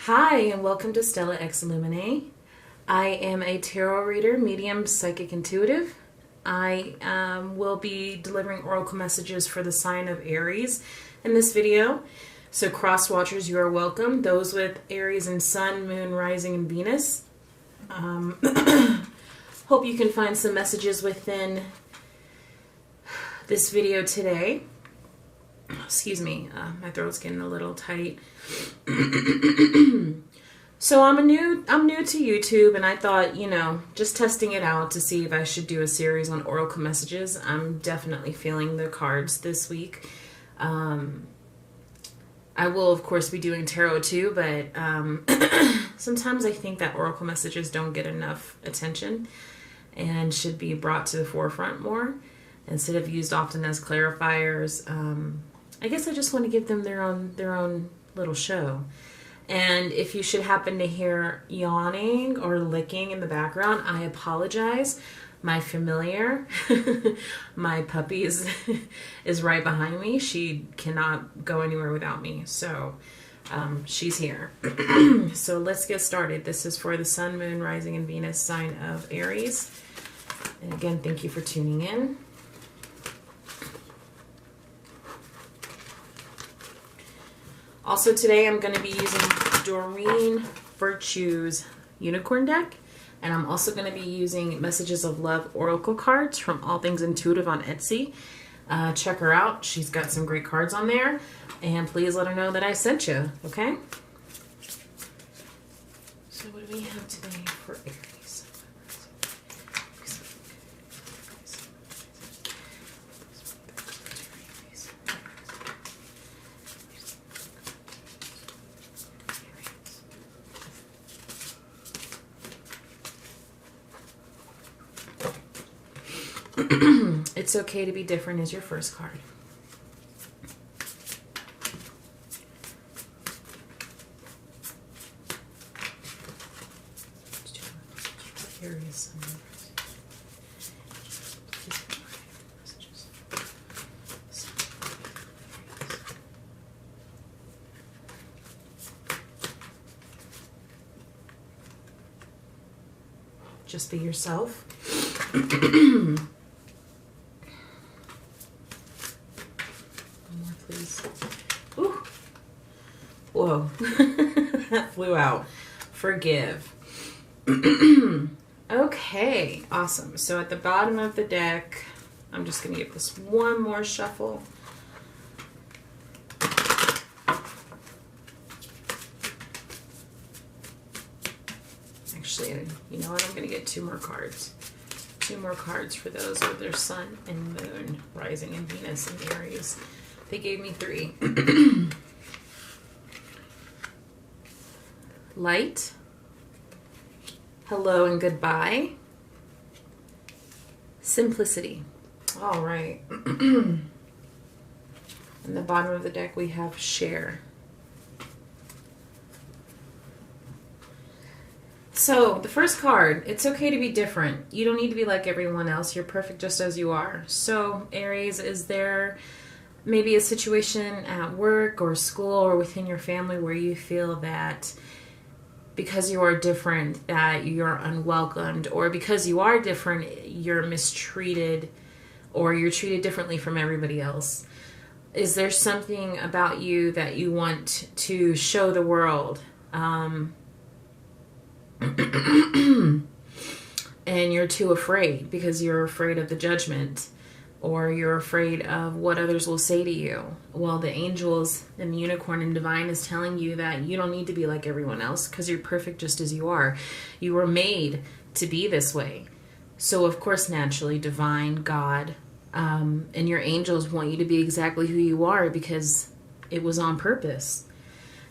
Hi, and welcome to Stella X Illumine. I am a tarot reader, medium, psychic, intuitive. I will be delivering oracle messages for the sign of Aries in this video. So cross watchers, you are welcome. Those with Aries and Sun, Moon, Rising, and Venus. Hope you can find some messages within this video today. Excuse me, my throat's getting a little tight. So I'm new to YouTube, and I thought, just testing it out to see if I should do a series on oracle messages. I'm definitely feeling the cards this week. I will, of course, be doing tarot too, but sometimes I think that oracle messages don't get enough attention and should be brought to the forefront more instead of used often as clarifiers. I guess I just want to give them their own little show. And if you should happen to hear yawning or licking in the background, I apologize. My familiar, my puppy is right behind me. She cannot go anywhere without me. So she's here. So let's get started. This is for the Sun, Moon, Rising, and Venus sign of Aries. And again, thank you for tuning in. Also today I'm going to be using Doreen Virtue's Unicorn deck. And I'm also going to be using Messages of Love Oracle cards from All Things Intuitive on Etsy. Check her out. She's got some great cards on there. And please let her know that I sent you, okay? So what do we have today for Aries? It's okay to be different is your first card. Just be yourself. Whoa, that flew out. Forgive. Okay, awesome. So at the bottom of the deck, I'm just going to give this one more shuffle. Actually, you know what? I'm going to get two more cards. Two more cards for those with their Sun and Moon, Rising, and Venus and Aries. They gave me three. Light, hello and goodbye, simplicity. All right. In the bottom of the deck we have share. So the first card, it's okay to be different. You don't need to be like everyone else. You're perfect just as you are. So Aries, is there maybe a situation at work or school or within your family where you feel that because you are different, that you're unwelcomed, or because you are different, you're mistreated, or you're treated differently from everybody else? Is there something about you that you want to show the world? And you're too afraid because you're afraid of the judgment, or you're afraid of what others will say to you. Well, the angels and the unicorn and divine is telling you that you don't need to be like everyone else because you're perfect just as you are. You were made to be this way. So, of course, naturally, divine, God, and your angels want you to be exactly who you are because it was on purpose.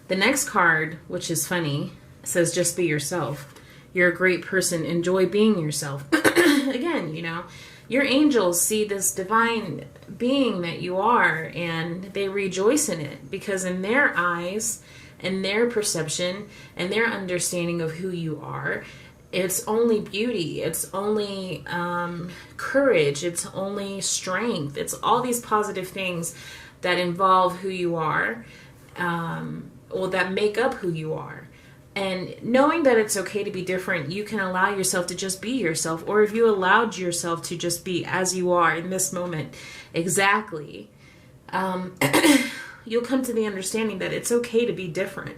The next card, which is funny, says just be yourself. You're a great person. Enjoy being yourself. Again, your angels see this divine being that you are, and they rejoice in it because in their eyes and their perception and their understanding of who you are, it's only beauty, it's only courage, it's only strength, it's all these positive things that involve who you are, that make up who you are. And knowing that it's okay to be different, you can allow yourself to just be yourself. Or if you allowed yourself to just be as you are in this moment, exactly, you'll come to the understanding that it's okay to be different.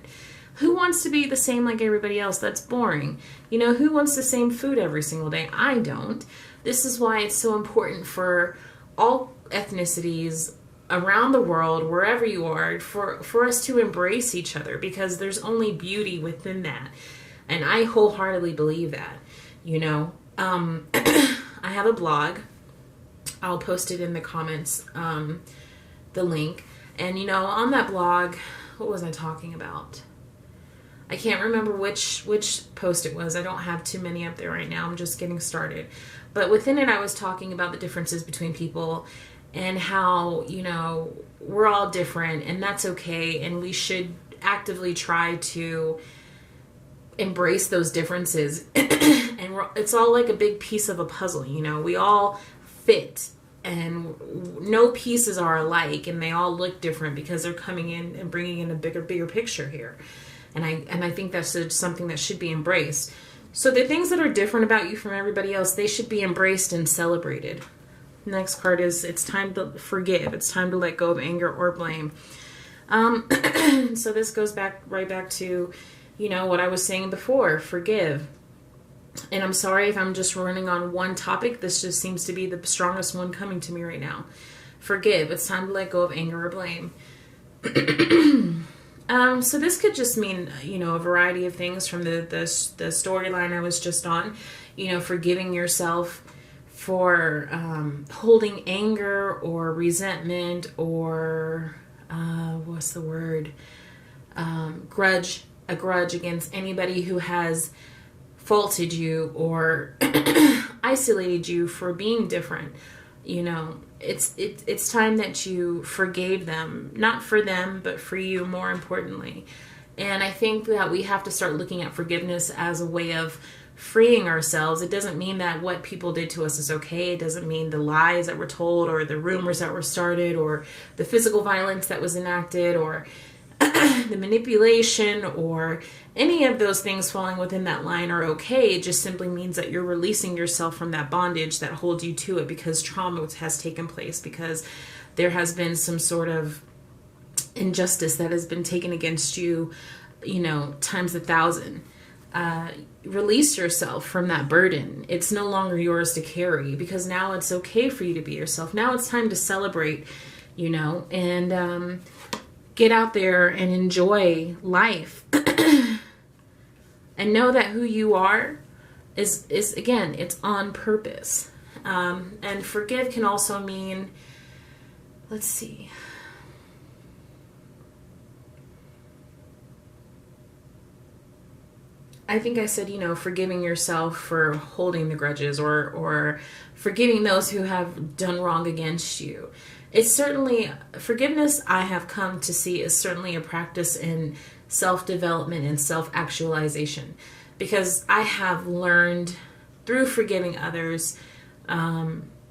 Who wants to be the same like everybody else? That's boring. Who wants the same food every single day? I don't. This is why it's so important for all ethnicities around the world, wherever you are, for us to embrace each other, because there's only beauty within that. And I wholeheartedly believe that. I have a blog. I'll post it in the comments, the link. And, on that blog, what was I talking about? I can't remember which post it was. I don't have too many up there right now. I'm just getting started. But within it, I was talking about the differences between people and how, we're all different, and that's okay. And we should actively try to embrace those differences. And it's all like a big piece of a puzzle, we all fit. And no pieces are alike, and they all look different because they're coming in and bringing in a bigger picture here. And I think that's something that should be embraced. So the things that are different about you from everybody else, they should be embraced and celebrated. Next card is, it's time to forgive. It's time to let go of anger or blame. So this goes right back to, what I was saying before, forgive. And I'm sorry if I'm just running on one topic. This just seems to be the strongest one coming to me right now. Forgive. It's time to let go of anger or blame. So this could just mean, a variety of things from the storyline I was just on. Forgiving yourself for holding anger or resentment or, what's the word? A grudge against anybody who has faulted you or isolated you for being different. It's time that you forgave them, not for them, but for you, more importantly. And I think that we have to start looking at forgiveness as a way of freeing ourselves. It doesn't mean that what people did to us is okay. It doesn't mean the lies that were told or the rumors that were started or the physical violence that was enacted or the manipulation or any of those things falling within that line are okay. It just simply means that you're releasing yourself from that bondage that holds you to it because trauma has taken place, because there has been some sort of injustice that has been taken against you, times 1,000. Release yourself from that burden. It's no longer yours to carry, because now it's okay for you to be yourself. Now it's time to celebrate, and get out there and enjoy life. And know that who you are is again, it's on purpose. And forgive can also mean, let's see. I think I said, forgiving yourself for holding the grudges or forgiving those who have done wrong against you. It's certainly, forgiveness I have come to see is certainly a practice in self-development and self-actualization, because I have learned through forgiving others,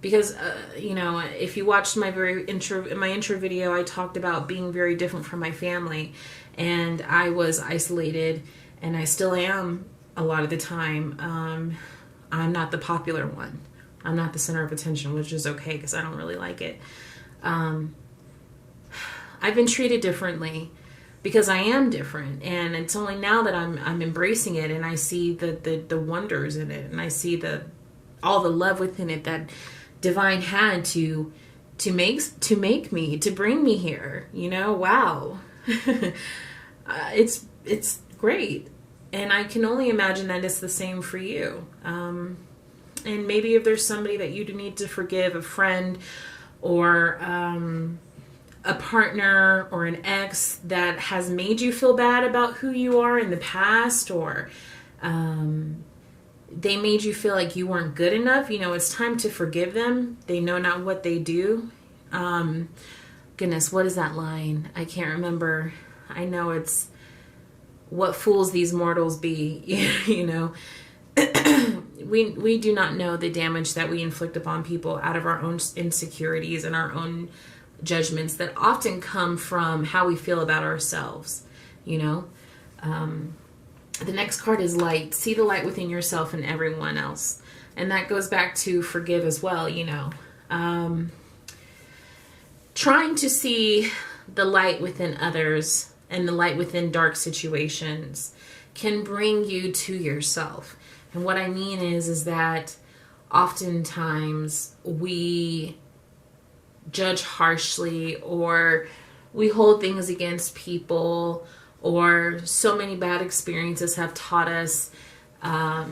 because, if you watched my intro video, I talked about being very different from my family, and I was isolated, and I still am a lot of the time. I'm not the popular one. I'm not the center of attention, which is okay because I don't really like it. I've been treated differently because I am different, and it's only now that I'm embracing it, and I see the wonders in it, and I see all the love within it that divine had to make me, to bring me here. Wow. It's great, and I can only imagine that it's the same for you. And maybe if there's somebody that you need to forgive, a friend or a partner or an ex that has made you feel bad about who you are in the past, or they made you feel like you weren't good enough, it's time to forgive them. They know not what they do. Goodness, what is that line? I can't remember. I know it's what fools these mortals be, We do not know the damage that we inflict upon people out of our own insecurities and our own judgments that often come from how we feel about ourselves, The next card is light. See the light within yourself and everyone else. And that goes back to forgive as well, you know. Trying to see the light within others and the light within dark situations can bring you to yourself. And what I mean is that oftentimes we judge harshly, or we hold things against people, or so many bad experiences have taught us that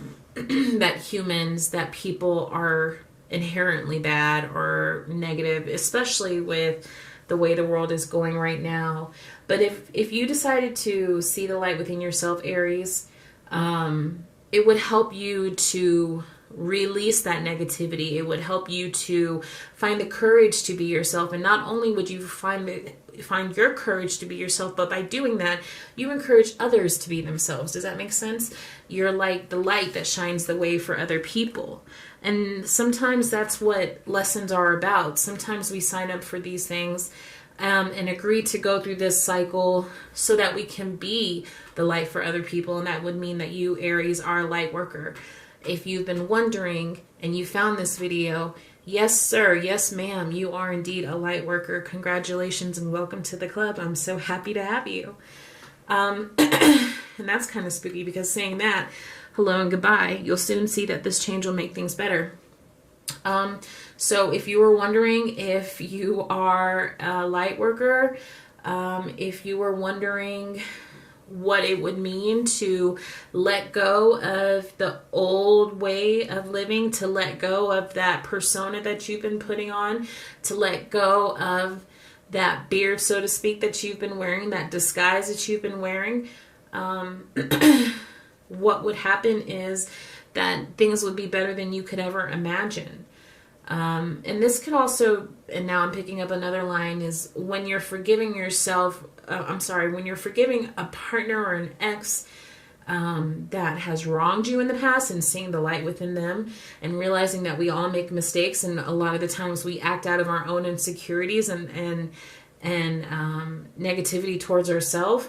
people are inherently bad or negative, especially with the way the world is going right now. But if you decided to see the light within yourself, Aries, it would help you to release that negativity. It would help you to find the courage to be yourself. And not only would you find your courage to be yourself, but by doing that, you encourage others to be themselves. Does that make sense? You're like the light that shines the way for other people. And sometimes that's what lessons are about. Sometimes we sign up for these things and agree to go through this cycle so that we can be the light for other people. And that would mean that you, Aries, are a light worker. If you've been wondering and you found this video, yes, sir, yes, ma'am, you are indeed a light worker. Congratulations and welcome to the club. I'm so happy to have you. And that's kind of spooky, because saying that, hello and goodbye, you'll soon see that this change will make things better. So if you were wondering if you are a light worker, if you were wondering what it would mean to let go of the old way of living, to let go of that persona that you've been putting on, to let go of that beard, so to speak, that you've been wearing, that disguise that you've been wearing, what would happen is that things would be better than you could ever imagine. And this could also, and now I'm picking up another line, is when you're forgiving yourself, when you're forgiving a partner or an ex that has wronged you in the past, and seeing the light within them and realizing that we all make mistakes, and a lot of the times we act out of our own insecurities and negativity towards ourselves,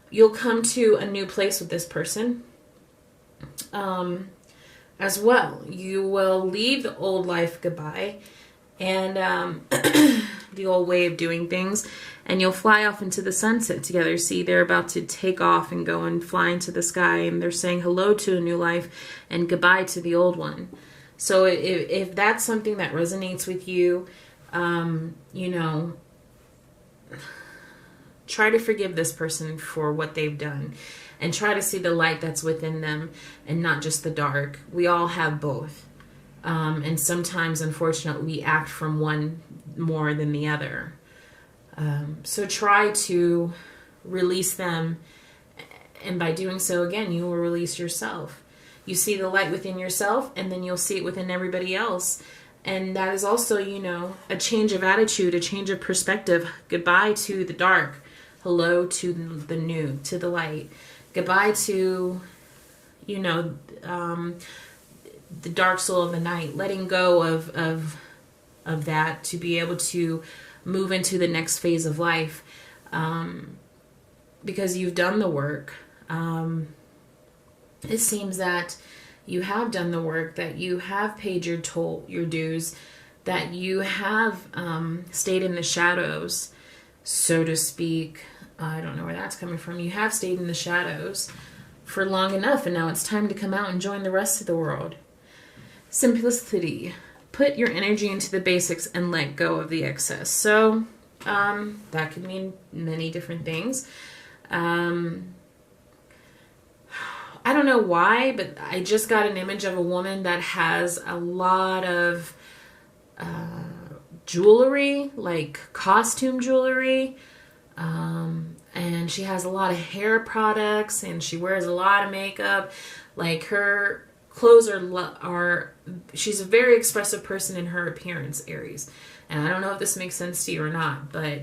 you'll come to a new place with this person. As well, you will leave the old life goodbye and the old way of doing things, and you'll fly off into the sunset together. See, they're about to take off and go and fly into the sky, and they're saying hello to a new life and goodbye to the old one. So if that's something that resonates with you, you know, try to forgive this person for what they've done. And try to see the light that's within them and not just the dark. We all have both. And sometimes, unfortunately, we act from one more than the other. So try to release them. And by doing so, again, you will release yourself. You see the light within yourself, and then you'll see it within everybody else. And that is also, you know, a change of attitude, a change of perspective. Goodbye to the dark. Hello to the new, to the light. Goodbye to, you know, the dark soul of the night. Letting go of that to be able to move into the next phase of life, because you've done the work. It seems that you have done the work, that you have paid your toll, your dues, that you have stayed in the shadows, so to speak. I don't know where that's coming from. You have stayed in the shadows for long enough, and now it's time to come out and join the rest of the world. Simplicity. Put your energy into the basics and let go of the excess. So that could mean many different things. I don't know why, but I just got an image of a woman that has a lot of jewelry, like costume jewelry. And she has a lot of hair products, and she wears a lot of makeup. Like, her clothes are she's a very expressive person in her appearance, Aries. And I don't know if this makes sense to you or not, but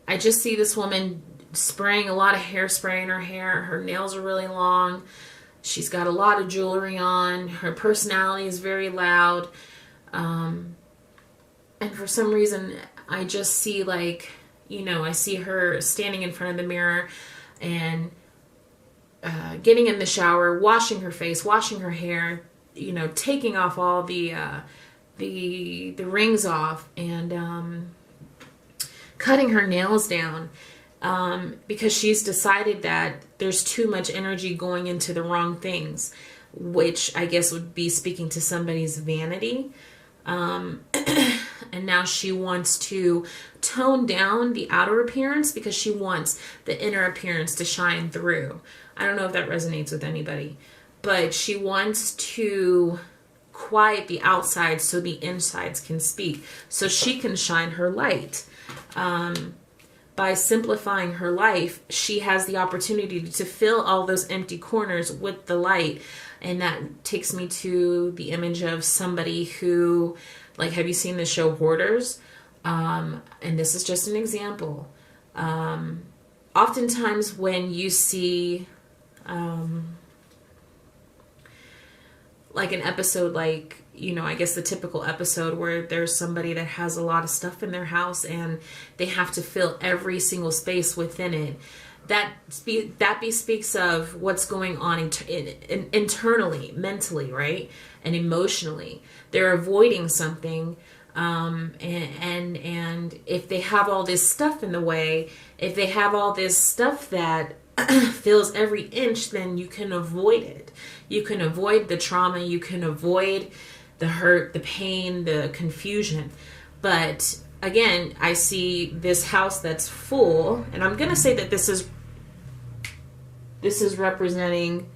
I just see this woman spraying a lot of hairspray in her hair. Her nails are really long. She's got a lot of jewelry on. Her personality is very loud. And for some reason, I just see like, I see her standing in front of the mirror and getting in the shower, washing her face, washing her hair, taking off all the rings off, and cutting her nails down, because she's decided that there's too much energy going into the wrong things, which I guess would be speaking to somebody's vanity. And now she wants to tone down the outer appearance because she wants the inner appearance to shine through. I don't know if that resonates with anybody, but she wants to quiet the outside so the insides can speak, so she can shine her light. By simplifying her life, she has the opportunity to fill all those empty corners with the light. And that takes me to the image of somebody who, like, have you seen the show Hoarders? And this is just an example. Oftentimes when you see like an episode, like, I guess the typical episode where there's somebody that has a lot of stuff in their house and they have to fill every single space within it. That speaks of what's going on internally, mentally, right? And emotionally. They're avoiding something. And if they have all this stuff in the way, if they have all this stuff that fills every inch, then you can avoid it. You can avoid the trauma. You can avoid the hurt, the pain, the confusion. But again, I see this house that's full, and I'm going to say that this is representing...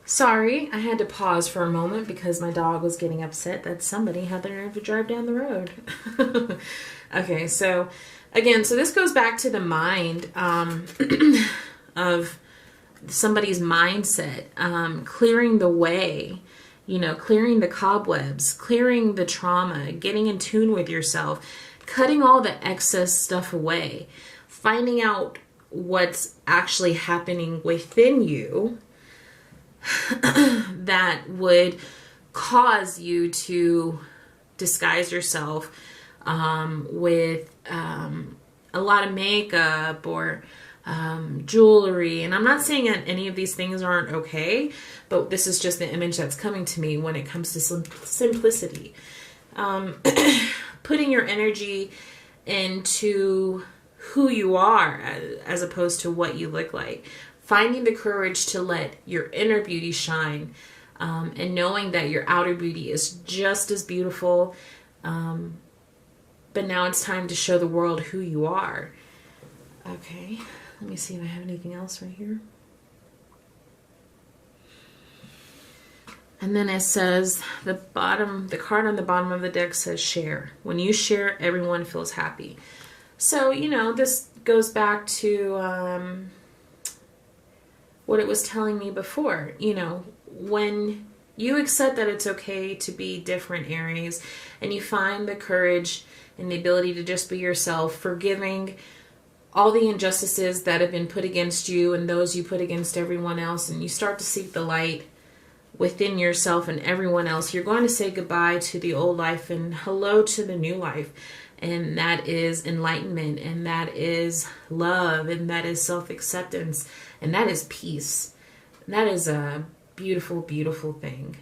Sorry, I had to pause for a moment because my dog was getting upset that somebody had the nerve to drive down the road. Okay, so again, so this goes back to the mind of somebody's mindset, clearing the way, clearing the cobwebs, clearing the trauma, getting in tune with yourself, cutting all the excess stuff away, finding out what's actually happening within you that would cause you to disguise yourself with a lot of makeup or jewelry. And I'm not saying that any of these things aren't okay, but this is just the image that's coming to me when it comes to simplicity. Putting your energy into who you are as opposed to what you look like. Finding the courage to let your inner beauty shine, and knowing that your outer beauty is just as beautiful. But now it's time to show the world who you are. Okay, let me see if I have anything else right here. And then it says, the card on the bottom of the deck says share. When you share, everyone feels happy. So, this goes back to what it was telling me before. When you accept that it's okay to be different, Aries, and you find the courage and the ability to just be yourself, forgiving all the injustices that have been put against you and those you put against everyone else, and you start to seek the light within yourself and everyone else, you're going to say goodbye to the old life and hello to the new life. And that is enlightenment, and that is love, and that is self-acceptance, and that is peace. That is a beautiful, beautiful thing.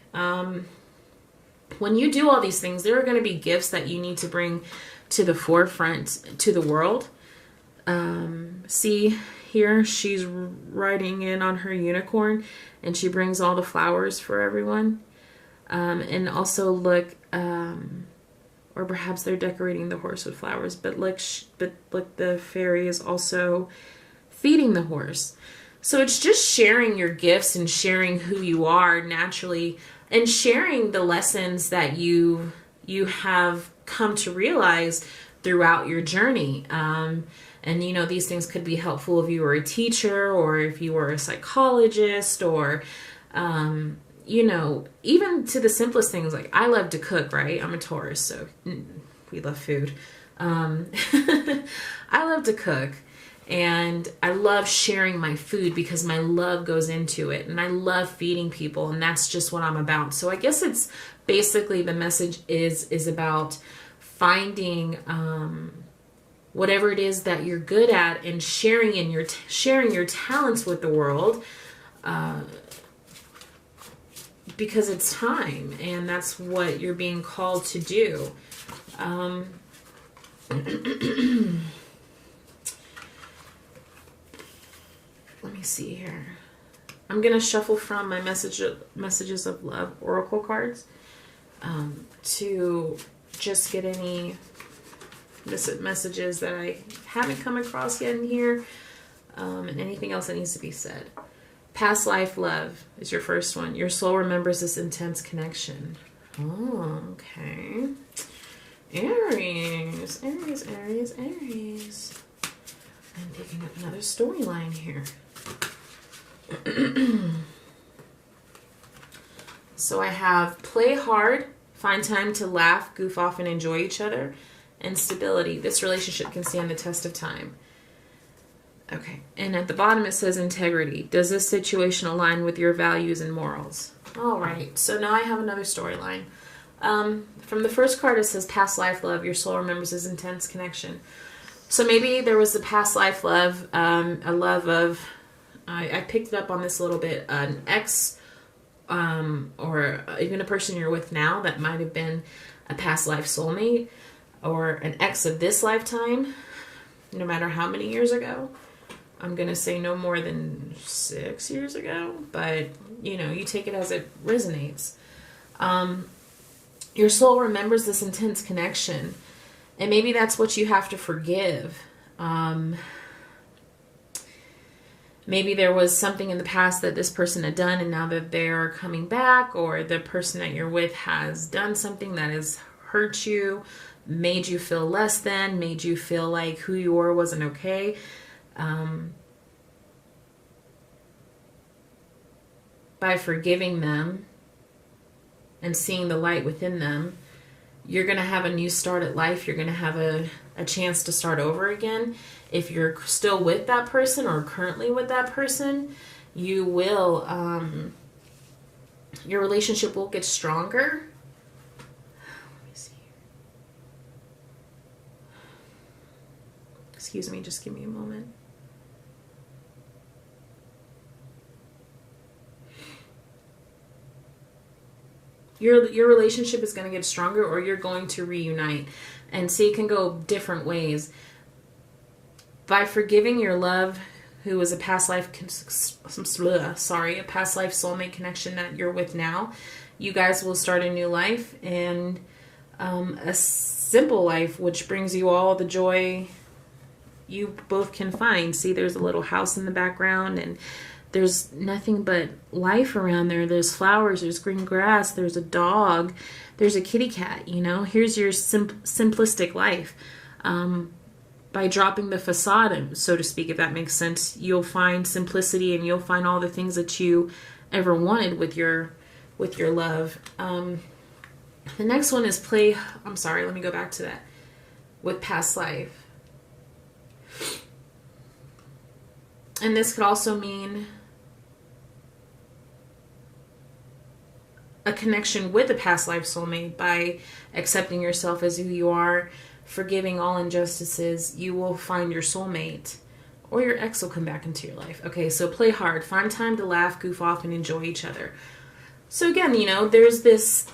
When you do all these things, there are going to be gifts that you need to bring to the forefront to the world. See here, she's riding in on her unicorn, and she brings all the flowers for everyone. And also look, or perhaps they're decorating the horse with flowers, but look, the fairy is also feeding the horse. So it's just sharing your gifts and sharing who you are naturally, and sharing the lessons that you have come to realize throughout your journey. And these things could be helpful if you were a teacher, or if you were a psychologist, or even to the simplest things. Like, I love to cook, right? I'm a Taurus, so we love food. I love to cook. And I love sharing my food because my love goes into it, and I love feeding people, and that's just what I'm about. So I guess it's basically, the message is about finding whatever it is that you're good at and sharing your talents with the world, because it's time, and that's what you're being called to do. Let me see here. I'm gonna shuffle from my messages of love oracle cards to just get any messages that I haven't come across yet in here, and anything else that needs to be said. Past life love is your first one. Your soul remembers this intense connection. Oh, okay. Aries, Aries, Aries, Aries. I'm picking up another storyline here. So I have play hard, find time to laugh, goof off, and enjoy each other, and stability. This relationship can stand the test of time. Okay, and at the bottom it says integrity. Does this situation align with your values and morals? All right, so now I have another storyline. From the first card it says past life love. Your soul remembers this intense connection. So maybe there was a past life love, a love of, I picked it up on this a little bit, an ex, or even a person you're with now that might have been a past life soulmate, or an ex of this lifetime, no matter how many years ago. I'm going to say no more than 6 years ago, but you know, you take it as it resonates. Your soul remembers this intense connection, and maybe that's what you have to forgive. Maybe there was something in the past that this person had done, and now that they're coming back, or the person that you're with has done something that has hurt you, made you feel less than, made you feel like who you were wasn't okay. By forgiving them and seeing the light within them, you're going to have a new start at life. You're going to have a chance to start over again. If you're still with that person or currently with that person, you will, your relationship will get stronger. Let me see. Excuse me, just give me a moment. Your relationship is going to get stronger, or you're going to reunite. And see, it can go different ways. By forgiving your love, who was a past life, a past life soulmate connection that you're with now, you guys will start a new life, and a simple life, which brings you all the joy you both can find. See, there's a little house in the background, and there's nothing but life around there. There's flowers, there's green grass, there's a dog, there's a kitty cat, you know. Here's your simplistic life. By dropping the facade, so to speak, if that makes sense, you'll find simplicity, and you'll find all the things that you ever wanted with your love. The next one is let me go back to that. With past life. And this could also mean a connection with a past life soulmate. By accepting yourself as who you are, forgiving all injustices, you will find your soulmate, or your ex will come back into your life. Okay, so play hard, find time to laugh, goof off, and enjoy each other. So again, you know, there's this,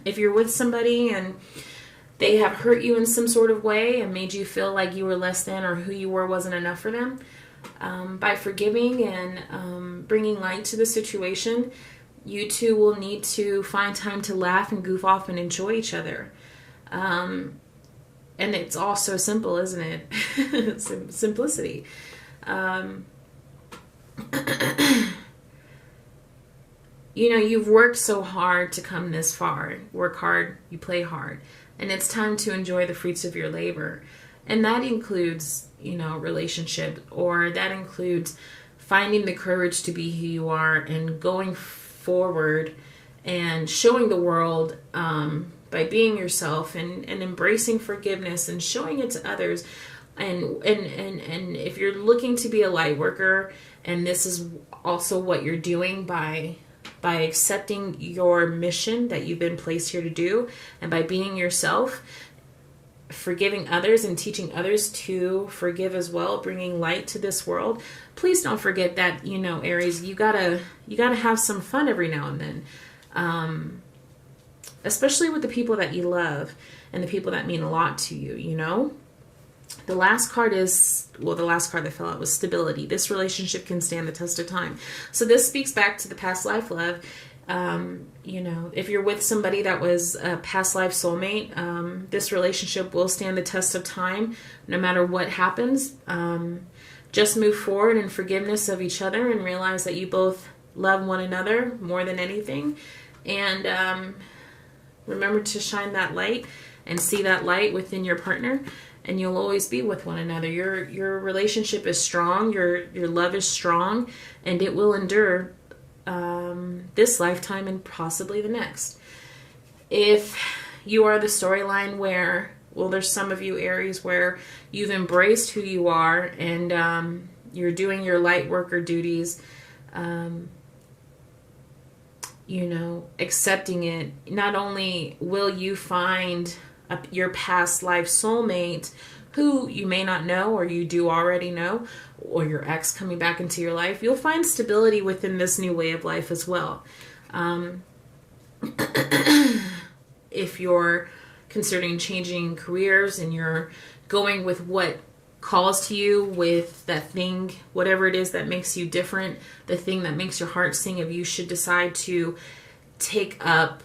if you're with somebody and they have hurt you in some sort of way and made you feel like you were less than, or who you were wasn't enough for them, by forgiving and bringing light to the situation, you two will need to find time to laugh and goof off and enjoy each other. And it's all so simple, isn't it? Simplicity. You know, you've worked so hard to come this far. Work hard, you play hard. And it's time to enjoy the fruits of your labor. And that includes, you know, relationship, or that includes finding the courage to be who you are and going forward and showing the world, by being yourself and embracing forgiveness and showing it to others. And if you're looking to be a light worker, and this is also what you're doing by accepting your mission that you've been placed here to do, and by being yourself, forgiving others and teaching others to forgive as well, bringing light to this world, please don't forget that, you know, Aries, you gotta have some fun every now and then, especially with the people that you love and the people that mean a lot to you. You know, the last card that fell out was stability. This relationship can stand the test of time. So this speaks back to the past life love. You know, if you're with somebody that was a past life soulmate, this relationship will stand the test of time no matter what happens. Just move forward in forgiveness of each other and realize that you both love one another more than anything. And remember to shine that light and see that light within your partner, and you'll always be with one another. Your relationship is strong, your love is strong, and it will endure this lifetime and possibly the next. If you are the storyline where, well, there's some of you Aries where you've embraced who you are and you're doing your light worker duties, you know, accepting it, not only will you find your past life soulmate who you may not know or you do already know, or your ex coming back into your life, you'll find stability within this new way of life as well. If you're considering changing careers and you're going with what calls to you, with that thing, whatever it is that makes you different, the thing that makes your heart sing, if you should decide to take up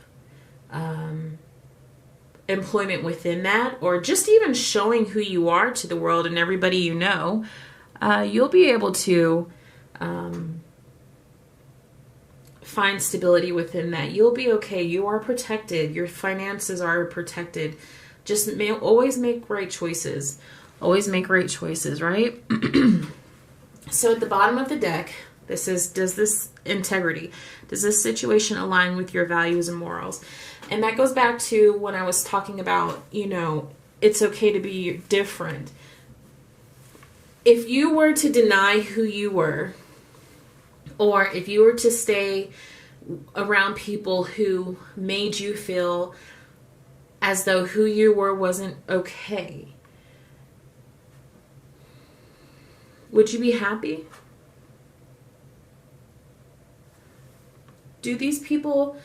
employment within that, or just even showing who you are to the world and everybody you know, you'll be able to find stability within that. You'll be okay. You are protected. Your finances are protected. Just always make right choices. Always make right choices, right? So at the bottom of the deck, this is, does this integrity, does this situation align with your values and morals? And that goes back to when I was talking about, you know, it's okay to be different. If you were to deny who you were, or if you were to stay around people who made you feel as though who you were wasn't okay, would you be happy? Do these people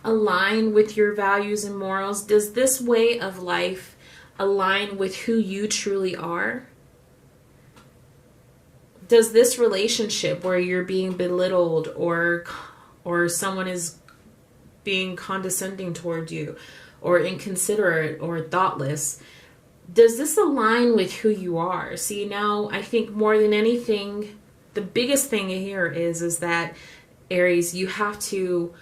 align with your values and morals? Does this way of life align with who you truly are? Does this relationship where you're being belittled or someone is being condescending toward you or inconsiderate or thoughtless, does this align with who you are? See, now I think more than anything, the biggest thing here is that, Aries, you have to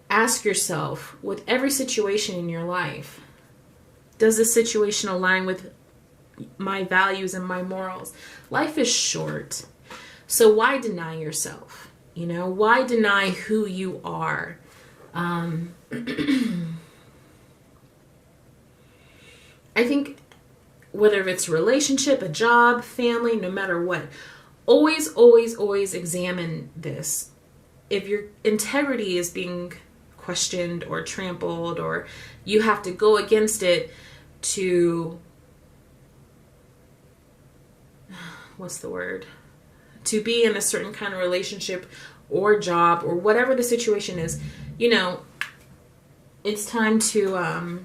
ask yourself, with every situation in your life, does this situation align with my values and my morals? Life is short, so why deny yourself? You know, why deny who you are? I think whether it's a relationship, a job, family, no matter what, always, always, always examine this. If your integrity is being questioned or trampled, or you have to go against it to, what's the word? To be in a certain kind of relationship or job or whatever the situation is, you know, it's time to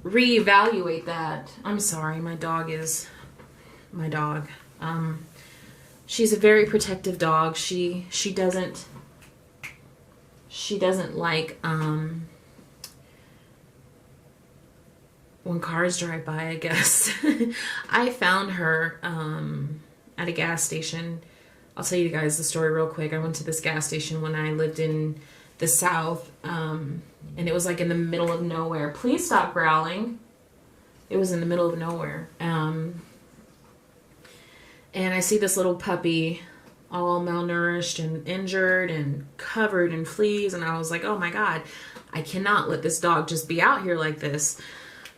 reevaluate that. I'm sorry, my dog. She's a very protective dog. She doesn't like when cars drive by, I guess. I found her at a gas station. I'll tell you guys the story real quick. I went to this gas station when I lived in the South, and it was like in the middle of nowhere. Please stop growling. It was in the middle of nowhere. And I see this little puppy all malnourished and injured and covered in fleas, and I was like, oh my God, I cannot let this dog just be out here like this.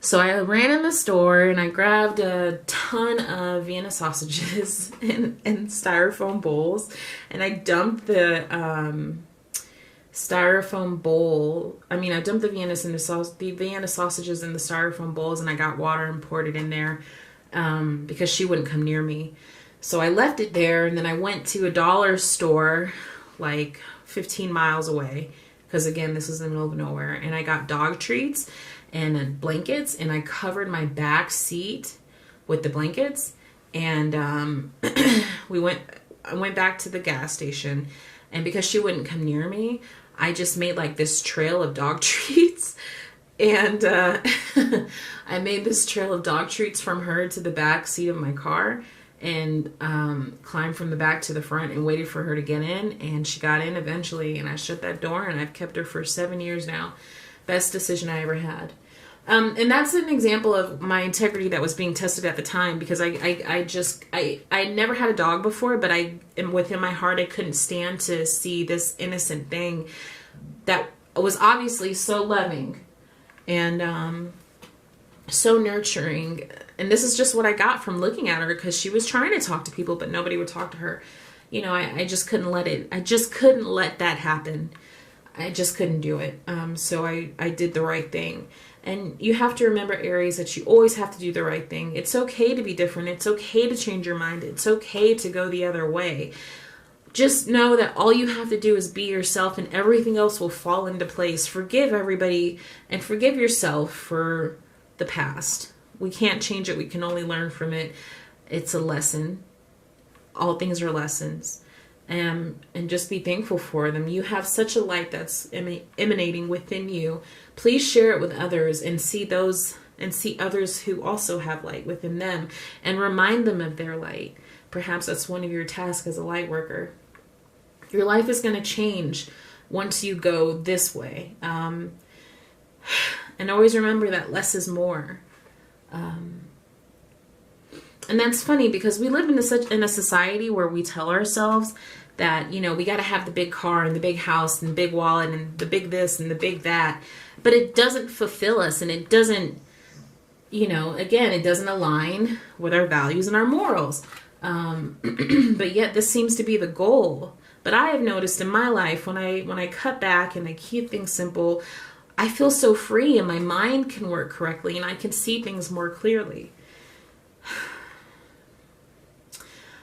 So I ran in the store and I grabbed a ton of Vienna sausages in styrofoam bowls, and I dumped the styrofoam bowl. I dumped the Vienna sausages in the styrofoam bowls, and I got water and poured it in there because she wouldn't come near me. So I left it there, and then I went to a dollar store like 15 miles away, because again, this is in the middle of nowhere, and I got dog treats and blankets, and I covered my back seat with the blankets, and I went back to the gas station, and because she wouldn't come near me, I just made like this trail of dog treats, and I made this trail of dog treats from her to the back seat of my car, and climbed from the back to the front and waited for her to get in, and she got in eventually, and I shut that door, and I've kept her for 7 years now. Best decision I ever had. And that's an example of my integrity that was being tested at the time, because I never had a dog before, but within my heart, I couldn't stand to see this innocent thing that was obviously so loving and so nurturing. And this is just what I got from looking at her, because she was trying to talk to people, but nobody would talk to her. You know, I just couldn't let it. I just couldn't let that happen. I just couldn't do it. So I did the right thing. And you have to remember, Aries, that you always have to do the right thing. It's okay to be different. It's okay to change your mind. It's okay to go the other way. Just know that all you have to do is be yourself, and everything else will fall into place. Forgive everybody and forgive yourself for the past. We can't change it. We can only learn from it. It's a lesson. All things are lessons. And just be thankful for them. You have such a light that's emanating within you. Please share it with others, and see others who also have light within them, and remind them of their light. Perhaps that's one of your tasks as a light worker. Your life is going to change once you go this way. And always remember that less is more. And that's funny, because we live in a society where we tell ourselves that, you know, we got to have the big car and the big house and the big wallet and the big this and the big that. But it doesn't fulfill us, and it doesn't, you know, again, it doesn't align with our values and our morals. But yet this seems to be the goal. But I have noticed in my life, when I cut back and I keep things simple, I feel so free, and my mind can work correctly, and I can see things more clearly.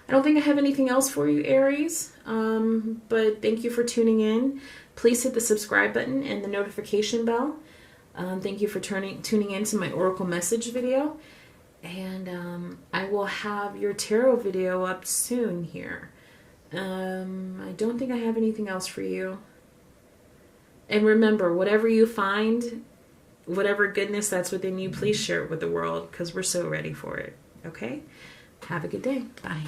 I don't think I have anything else for you, Aries, but thank you for tuning in. Please hit the subscribe button and the notification bell. Thank you for tuning in to my Oracle message video, and I will have your tarot video up soon here. I don't think I have anything else for you. And remember, whatever you find, whatever goodness that's within you, please share it with the world, because we're so ready for it. Okay? Have a good day. Bye.